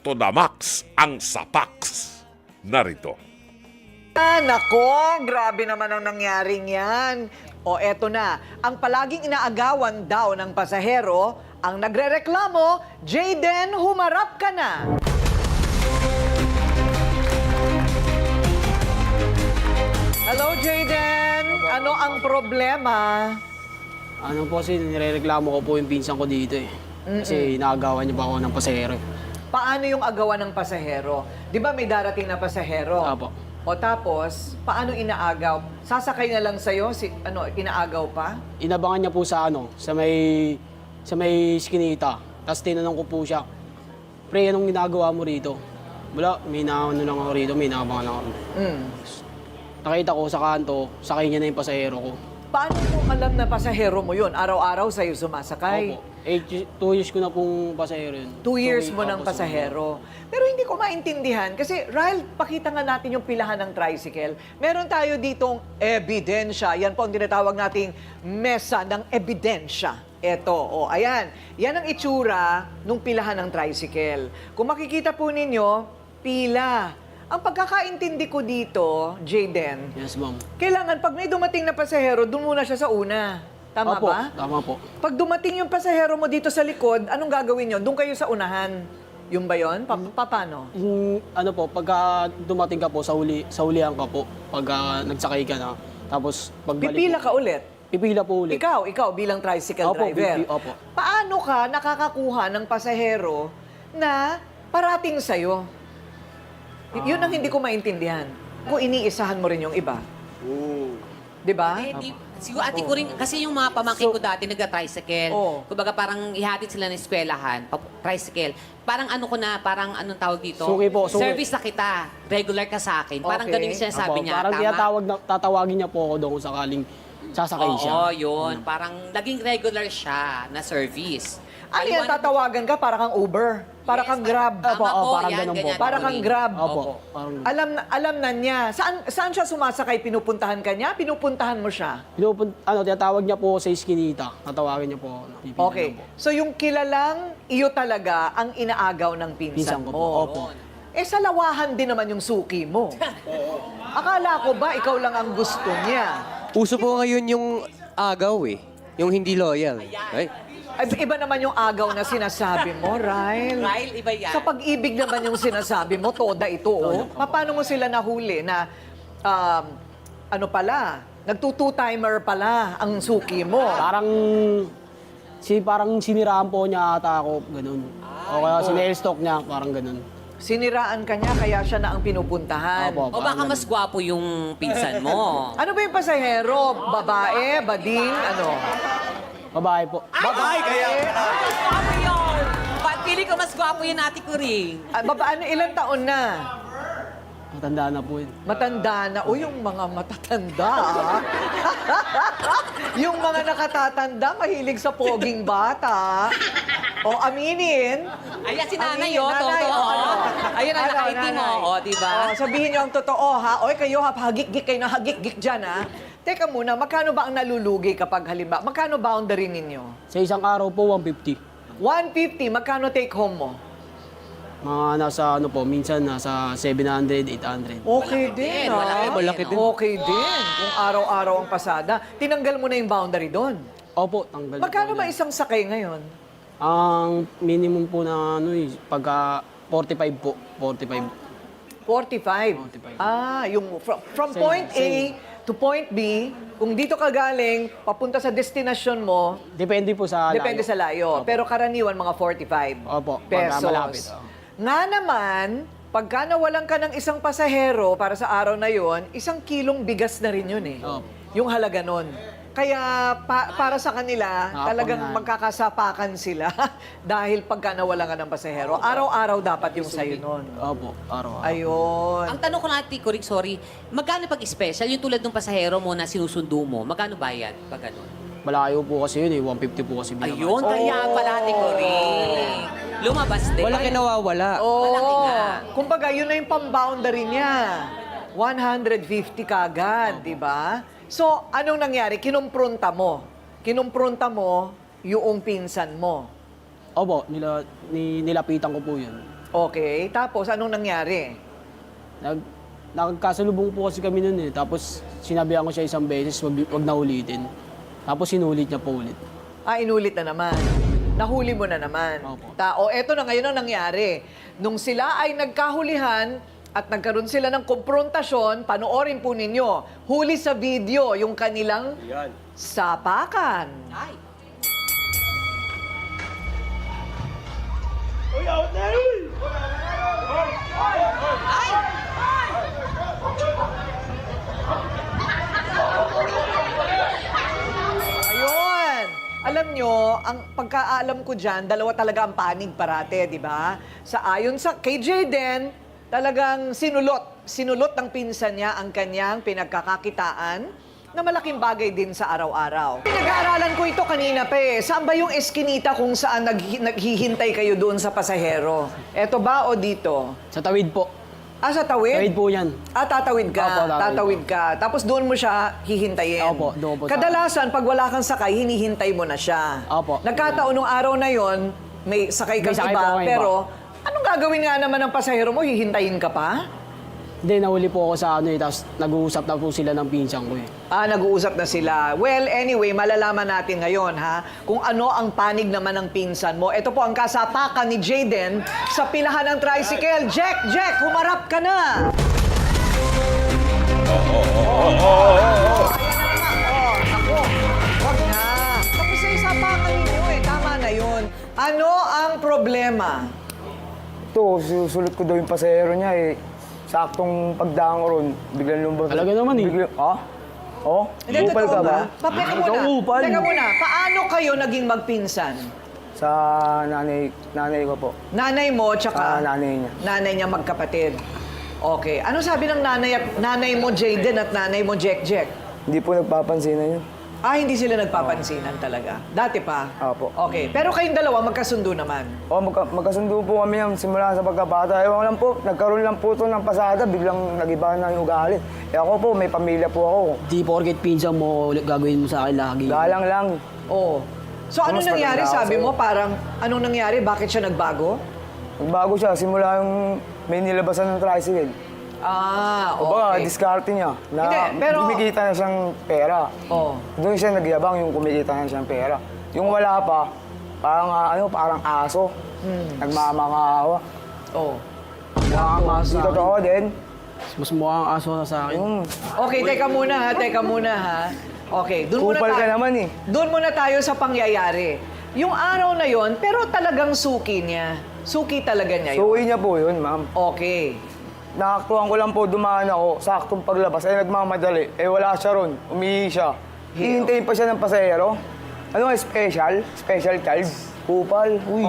To the max ang Sapax. Narito. Nako, grabe naman ang nangyaring yan. O eto na, ang palaging inaagawan daw ng pasahero, ang nagrereklamo, Jayden, humarap ka na. Hello, Jayden. Ano ang problema? Ano po kasi, nirereklamo ko po yung pinsan ko dito eh. Kasi inaagawan niya pa ako ng pasahero eh. Paano yung agawan ng pasahero? Di ba may darating na pasahero? Apo. O tapos, paano inaagaw? Sasakay na lang sa'yo? Inaagaw pa? Inabangan niya po sa may skinita. Tapos tinanong ko po siya, pre, anong ginagawa mo rito? Wala, may naano lang ako rito, may naabangan lang ako. Nakita ko sa kanto, sakay niya na yung pasahero ko. Paano mo alam na pasahero mo yun? Araw-araw sa'yo sumasakay? Opo. 2 years ko na pong pasahero yun. 2 years mo Opo, ng pasahero. Pero hindi ko maintindihan. Kasi, Ryle, pakita nga natin yung pilahan ng tricycle. Meron tayo ditong ebidensya. Yan po ang tinatawag nating mesa ng ebidensya. Eto, ayan. Yan ang itsura ng pilahan ng tricycle. Kung makikita po ninyo, pila. Ang pagkakaintindi ko dito, Jayden, Yes, ma'am. kailangan pag may dumating na pasahero, doon muna siya sa una. Tama Opo, ba? tama po. Pag dumating yung pasahero mo dito sa likod, anong gagawin nyo? Doon kayo sa unahan. Yung ba yun? Paano? Ano po, pagka dumating ka po, sa ulihan ka po, pagka nagsakay ka na, tapos pagbalik Pipila po, ka ulit. pipila po ulit. Ikaw bilang tricycle Opo, driver. opo. Paano ka nakakakuha ng pasahero na parating sa'yo? Yun ang hindi ko maintindihan. Kung iniisahan mo rin yung iba. Di ba? Siguro ate ko rin, kasi yung mga pamangkin ko dati nagka-tricycle. Oo. Kumbaga parang ihatid sila ng eskwelahan, tricycle. Parang ano ko na, parang anong tawag dito? Suki po, suki. Service na kita. Regular ka sa akin. Parang Okay. ganun yung sinasabi Opo, niya. parang tama? tatawagin niya po ako doon kung sakaling sasakay siya. Oo, yun. Parang naging regular siya na service. Ano yan, Paliwanag- tatawagan ka para kang Uber? Para kang Grab? Tama Opo, po, parang yan, ganun po. ganyan. Para kang Grab? Opo, Opo. parang Alam na niya. Saan siya sumasakay? Pinupuntahan ka niya? Pinupuntahan mo siya? tinatawag niya po sa iskinita. Tatawagin niya po ako. Pipila Okay. lang po. So yung kilalang iyo talaga ang inaagaw ng pinsan Pinsan ko mo. po. Opo. Eh sa lawahan din naman yung suki mo. Akala ko ba ikaw lang ang gusto niya? Uso po ngayon yung agaw eh. Yung hindi loyal. Ay, Ay, iba naman yung agaw na sinasabi mo, Ryle. Ryle, iba yan. Sa pag-ibig naman yung sinasabi mo, toda ito. Oh. Paano mo sila nahuli na, ano pala, nagtutu-timer pala ang suki mo? Parang siniraan po niya ata ako, ganun. O kaya sinel-stock niya, parang ganun. Siniraan ka niya, kaya siya na ang pinupuntahan. Opo. O baka mas gwapo yung pinsan mo. Ano ba yung pasahero? Babae? Bading? Ano? Babae po. Babae kaya? Mas gwapo yun! Pili ko mas gwapo yun ate ko rin. Ano, ilang taon na? Matanda na po yun. Matanda na. O, yung mga matatanda, ah. Yung mga nakatatanda, mahilig sa poging bata. O, aminin. Ayan si nanay, Aminin, oh. nanay, Totoo. ano? Ayun ang Ano, nakaitim, nanay? oh. Di ba? O, sabihin niyo ang totoo, ha? Oy, kayo, ha? Hagik-gik kayo na hagik-gik dyan, ha? Teka muna, magkano ba ang nalulugi kapag halimbawa? Magkano boundary ninyo? Sa isang araw po, 150. 150, magkano take home mo? Mga nasa minsan nasa 700, 800. Okay din, ha? malaki din. Okay din. Kung araw-araw ang pasada. Tinanggal mo na yung boundary doon. Opo, tanggal. Magkano po ba yan. isang sakay ngayon? Ang minimum po na pagka 45 po, 45. 45. 45. Yung from Same, point A to point B, kung dito ka galing, papunta sa destination mo, Depende po sa depende sa layo. Opo. Pero karaniwan, mga 45 Opo, pagka pesos. malapit, Nga naman, pagka nawalan ka ng isang pasahero para sa araw na yon, 1 kilong bigas na rin yun eh. Opo. Yung halaga nun. Kaya para sa kanila, talagang Nakapangan. magkakasapakan sila dahil pagka nawalan ka ng pasahero. Araw-araw dapat yung sa'yo nun. Opo, araw-araw. Ayun. Ang tanong ko na ate ko rin, sorry, magkano pag special? Yung tulad ng pasahero mo na sinusundo mo, magkano bayad pag ganun? Malayo po kasi yun eh, 150 po kasi binabayad. Ayun, kaya pala ate ko rin. Lumabas din. Wala kinawawala. Malaki Oo. nga. Kumbaga, yun na yung pang-boundary niya. 150 kagad, di ba? So, anong nangyari? Kinumpronta mo. Kinumpronta mo yung pinsan mo. Opo, nilapitan ko po yun. Okay, tapos anong nangyari? Nagkasalubong po kasi kami nun eh. Tapos sinabihan ko siya isang beses, wag na ulitin. Tapos sinulit niya po ulit. Inulit na naman. Nahuli mo na naman. Opo. Eto na ngayon ang nangyari. Nung sila ay nagkahulihan at nagkaroon sila ng konfrontasyon, panoorin po ninyo, huli sa video yung kanilang sapakan. Ay. Ayun! Alam nyo, ang pagkaalam ko dyan, dalawa talaga ang panig parate, di ba? Ayon sa kay Jayden, talagang sinulot ng pinsan niya ang kanyang pinagkakakitaan na malaking bagay din sa araw-araw. Pinag-aaralan ko ito kanina pa eh. Saan ba yung eskinita kung saan naghihintay kayo doon sa pasahero? Eto ba o dito? Sa tawid po. Sa tawid? Tawid po yan. Tatawid ka. Opo, Tatawid ka. Tapos doon mo siya hihintayin. Opo, doon po sa- Kadalasan, pag wala kang sakay, hinihintay mo na siya. Opo. Nagkataon nung araw na yon, may sakay kang May sakay iba, po akong iba. pero anong gagawin nga naman ng pasahero mo? Hihintayin ka pa? Hindi, nahuli po ako sa ano eh. Tapos nag-uusap na po sila ng pinsan ko eh. Nag-uusap na sila. Well, anyway, malalaman natin ngayon, ha, kung ano ang panig naman ng pinsan mo. Ito po ang kasapakan ni Jayden sa pilahan ng tricycle. Jack, humarap ka na! Ako, wag na. Tapos sa isapakan ninyo eh, tama na yun. Ano ang problema? Ito, susulit ko daw yung pasahero niya eh. Saktong pagdaan ko ron, biglang lumabas. Talaga naman eh. Ha? Oh? Hindi, Upal totoo ka ba? Teka Ikaw muna. upal. Teka muna, paano kayo naging magpinsan? Sa nanay ko po. Nanay mo, tsaka Nanay niya. nanay niya magkapatid. Okay. Ano sabi ng nanay mo, Jayden, at nanay mo, Jack? Hindi po nagpapansinan yun. Hindi sila nagpapansinan talaga. Dati pa? Opo. Okay. Pero kayong dalawa, magkasundo naman. Magkasundo po kami yan simula sa pagkabata. Ewan ko lang po, nagkaroon lang po ito ng pasada, biglang nagiba na yung ugali. Ako po, may pamilya po ako. Di porket pinsan mo, gagawin mo sa akin lagi. Galang lang. Oo. So, anong Mas nangyari? maganda ako Sabi sa'yo. mo, parang, anong nangyari? Bakit siya nagbago? Nagbago siya, simula yung may nilabasan ng tricycle. O baka, Okay. diskarte niya. Na Hindi, pero- kumikita na siyang pera. Oh. Doon siya nagyabang yung kumikita na siyang pera. Yung wala pa, parang aso. Nagmamakaawa. Oh. Yung totoo din. Mas mukhang aso na sa akin. Yung Okay, teka muna ha. Okay, doon muna upal ka naman eh. Doon muna tayo sa pangyayari. Yung araw na yon, pero talagang suki niya. Suki talaga niya yun. Suwi niya po yun, ma'am. Okay. Nakaktuhan ko lang po, dumaan ako, saktong paglabas, ay nagmamadali. Wala siya ron, umihi siya. Hihintayin pa siya ng pasahero. Ano nga, special? Special child? Kupal? Uy.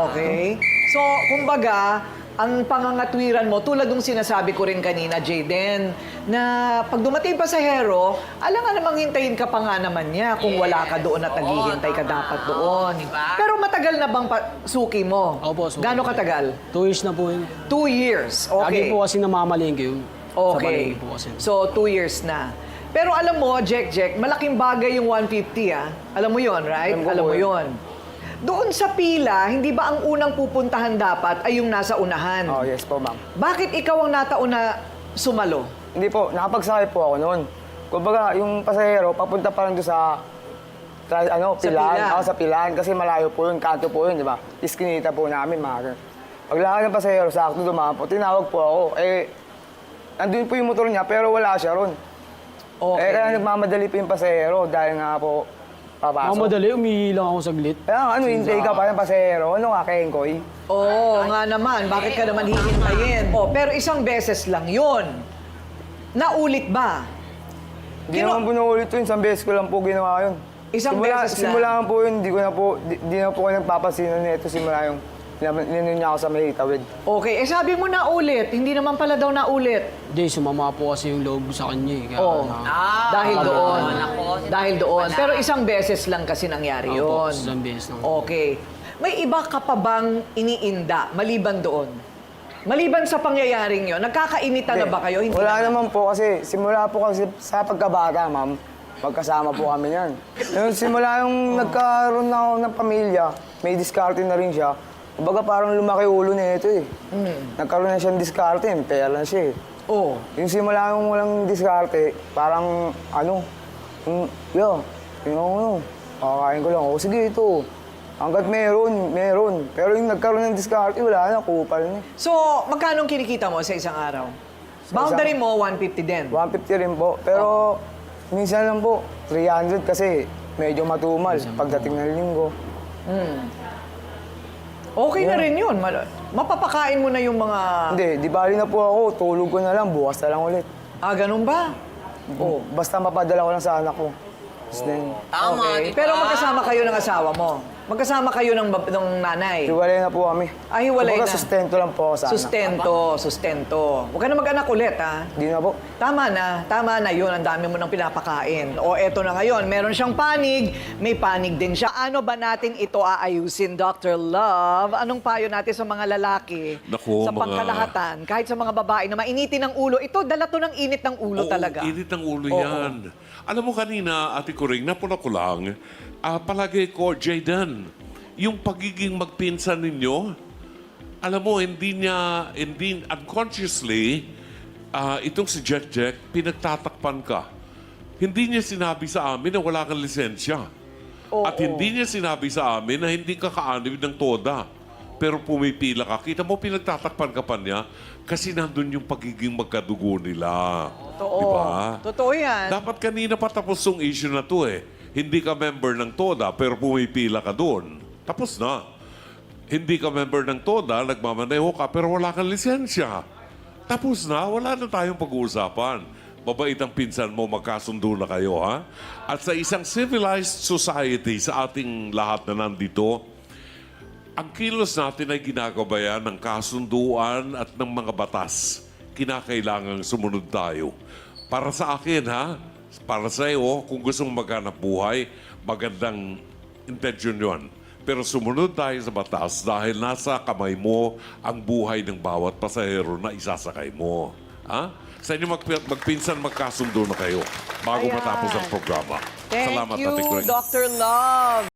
Okay. So, kumbaga, ang pangangatwiran mo, tulad ng sinasabi ko rin kanina, Jayden, na pag dumating pasahero, alam nga namang hintayin ka pa nga naman niya kung wala ka doon at naghihintay ka dapat doon. diba? Pero matagal na bang suki mo? Opo, suki. Gano'ng katagal? 2 years na po yun. 2 years. Lagi Okay. po kasi namamalengke yun. Sa Okay. palengke po kasi. So, 2 years na. Pero alam mo, Jack, malaking bagay yung 150, ah. Alam mo yon, right? Alam ko Alam po mo yun. yon. Doon sa pila, hindi ba ang unang pupuntahan dapat ay yung nasa unahan? Oh, yes po, ma'am. Bakit ikaw ang natauna sumalo? Hindi po, nakapagsakay po ako noon. Kumbaga, yung pasahero, papunta pa lang doon sa pilan. pilan. Ako sa pilan, kasi malayo po yun, kanto po yun, di ba? Iskinita po namin, mga ganun. Paglakad ng pasahero, sakto dumaan po, tinawag po ako. Nandun po yung motor niya, pero wala siya ron. Okay. Kaya nagmamadali po yung pasahero, dahil nga po, papasok. Mamadali, umihi lang ako saglit. Kaya hintay ka pa ng pasahero. Ano nga, Kengkoy? Oo, nga naman. Bakit ka naman hihintayin? Pero isang beses lang yun. Naulit ba? Hindi naman po naulit yun. Isang beses ko lang po ginawa yun. Isang beses lang? Simula nga po yun, di na po ko nagpapasinan nito. Simula yung ninunin niya ako sa may tawid. Okay, sabi mo naulit. Hindi naman pala daw naulit. Hindi, sumama po kasi yung loob sa kanya eh. Kaya, Oo. Dahil doon. Nako, Dahil doon. Pero isang beses lang kasi nangyari Opo, yun. isang beses lang. Okay. May iba ka pa bang iniinda maliban doon? Maliban sa pangyayaring yun, nagkakainita na ba kayo? Hindi Wala naman. naman po kasi simula po kasi sa pagkabata, ma'am. Magkasama po kami yan. Yung simula yung nagkaroon na ako ng pamilya, may diskarte na rin siya. Kumbaga parang lumaki ulo na ito eh. Nagkaroon na siyang diskarte, may pera na siya eh. Oh. Yung simula nung walang diskarte, parang kakain ko lang. O sige ito, hanggat meron. Pero yung nagkaroon ng diskarte, wala na, kupal na. So, magkano ang kinikita mo sa isang araw? Boundary mo, 150 din. 150 rin po. Pero minsan lang po, 300 kasi medyo matumal pagdating ng linggo. Okay na rin yun. Mapapakain mo na yung mga... Hindi, di bali na po ako, tulog ko na lang, bukas na lang ulit. Ah, ganun ba? Oh. Basta mapadala ko lang sa anak ko. Okay. Pero magkasama kayo ng asawa mo. Magkasama kayo ng nanay. Hiwalay na po kami. Ah, hiwalay Kumbaga, na. sustento lang po ako sa anak. Sustento. Huwag ka na mag-anak ulit, ha? Di na po. Tama na yun. Ang dami mo nang pinapakain. O eto na ngayon, meron siyang panig, may panig din siya. Ano ba natin ito aayusin, Dr. Love? Anong payo natin sa mga lalaki? Naku, sa mga- pangkalahatan, kahit sa mga babae na mainitin ng ulo. Ito, dala to ng init ng ulo Oo, talaga. init ng ulo Oo. yan. Alam mo kanina, Ate Kuring, napuna ko lang, palagay ko, Jayden, yung pagiging magpinsan ninyo, alam mo, hindi unconsciously, itong si Jack, pinagtatakpan ka. Hindi niya sinabi sa amin na wala kang lisensya. At hindi niya sinabi sa amin na hindi ka kaanib ng toda. Pero pumipila ka. Kita mo, pinagtatakpan ka pa niya kasi nandun yung pagiging magkadugo nila. Totoo. Diba? Totoo yan. Dapat kanina pa tapos yung issue na to eh. Hindi ka member ng TODA pero pumipila ka doon. Tapos na. Hindi ka member ng TODA, nagmamaneho ka pero wala kang lisensya. Tapos na, wala na tayong pag-uusapan. Mabait ang pinsan mo, magkasundo na kayo, ha? At sa isang civilized society, sa ating lahat na nandito, ang kilos natin ay ginagabayan ng kasunduan at ng mga batas. Kinakailangang sumunod tayo. Para sa akin, ha? Para sa iyo, kung gusto mong maghanap buhay, magandang intention yun. Pero sumunod tayo sa batas dahil nasa kamay mo ang buhay ng bawat pasahero na isasakay mo. Ha? Sa inyo magpinsan, magkasundo na kayo bago Ayan. matapos ang programa. Thank Salamat, you, Ate Kuring. Dr. Love.